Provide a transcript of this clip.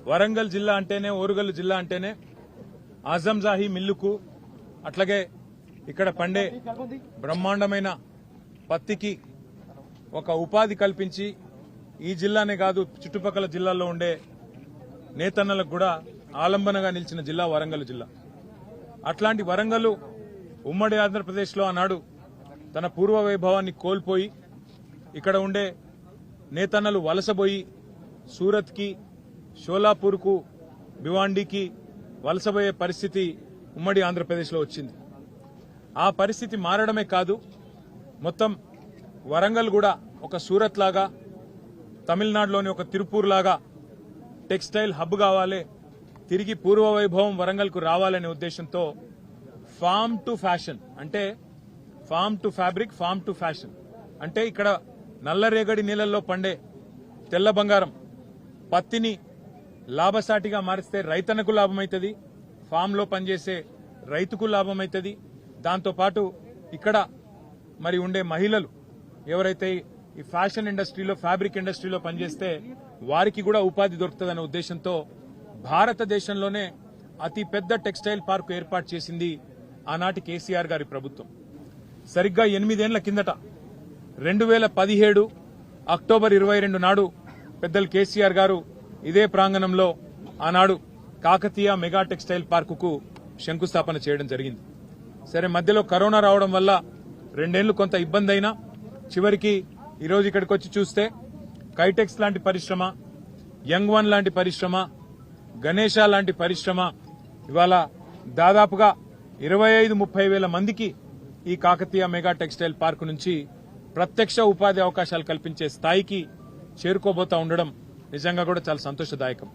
వరంగల్ జిల్లా అంటేనే ఓరుగల్లు జిల్లా అంటేనే ఆజంజాహి మిల్లుకు అట్లాగే ఇక్కడ పండే బ్రహ్మాండమైన పత్తికి ఒక ఉపాధి కల్పించి ఈ జిల్లానే కాదు చుట్టుపక్కల జిల్లాల్లో ఉండే నేతన్నలకు కూడా ఆలంబనగా నిలిచిన జిల్లా వరంగల్ జిల్లా. అట్లాంటి వరంగల్ ఉమ్మడి ఆంధ్రప్రదేశ్లో ఆనాడు తన పూర్వ వైభవాన్ని కోల్పోయి ఇక్కడ ఉండే నేతన్నలు వలసపోయి సూరత్కి, షోలాపూర్కు, భివాండికి వలసపోయే పరిస్థితి ఉమ్మడి ఆంధ్రప్రదేశ్లో వచ్చింది. ఆ పరిస్థితి మారడమే కాదు, మొత్తం వరంగల్ కూడా ఒక సూరత్ లాగా, తమిళనాడులోని ఒక తిరుపూర్ లాగా టెక్స్టైల్ హబ్ కావాలి, తిరిగి పూర్వ వైభవం వరంగల్కు రావాలనే ఉద్దేశంతో ఫార్మ్ టు ఫ్యాషన్ అంటే farm to fabric, farm to fashion అంటే ఇక్కడ నల్లరేగడి నీళ్లలో పండే తెల్ల బంగారం పత్తిని లాభసాటిగా మారిస్తే రైతన్నకు లాభమైతుంది, ఫామ్లో పనిచేసే రైతుకు లాభమైతుంది. దాంతోపాటు ఇక్కడ మరి ఉండే మహిళలు ఎవరైతే ఈ ఫ్యాషన్ ఇండస్ట్రీలో, ఫ్యాబ్రిక్ ఇండస్ట్రీలో పనిచేస్తే వారికి కూడా ఉపాధి దొరుకుతుందనే ఉద్దేశంతో భారతదేశంలోనే అతి పెద్ద టెక్స్టైల్ పార్క్ ఏర్పాటు చేసింది ఆనాటి కేసీఆర్ గారి ప్రభుత్వం. సరిగ్గా 8 ఏళ్ల కిందట 2017 అక్టోబర్ 22 నాడు పెద్దలు కేసీఆర్ గారు ఇదే ప్రాంగణంలో ఆనాడు కాకతీయ మెగా టెక్స్టైల్ పార్కుకు శంకుస్థాపన చేయడం జరిగింది. సరే, మధ్యలో కరోనా రావడం వల్ల 2 ఏళ్లు కొంత ఇబ్బంది అయినా చివరికి ఈరోజు ఇక్కడికి వచ్చి చూస్తే కైటెక్స్ లాంటి పరిశ్రమ, యంగ్ వన్ లాంటి పరిశ్రమ, గణేష లాంటి పరిశ్రమ ఇవాళ దాదాపుగా 25-30 వేల మందికి ఈ కాకతీయ మెగా టెక్స్టైల్ పార్క్ నుంచి ప్రత్యక్ష ఉపాధి అవకాశాలు కల్పించే స్థాయికి చేరుకోబోతా ఉండడం నిజంగా కూడా చాలా సంతోషదాయకం.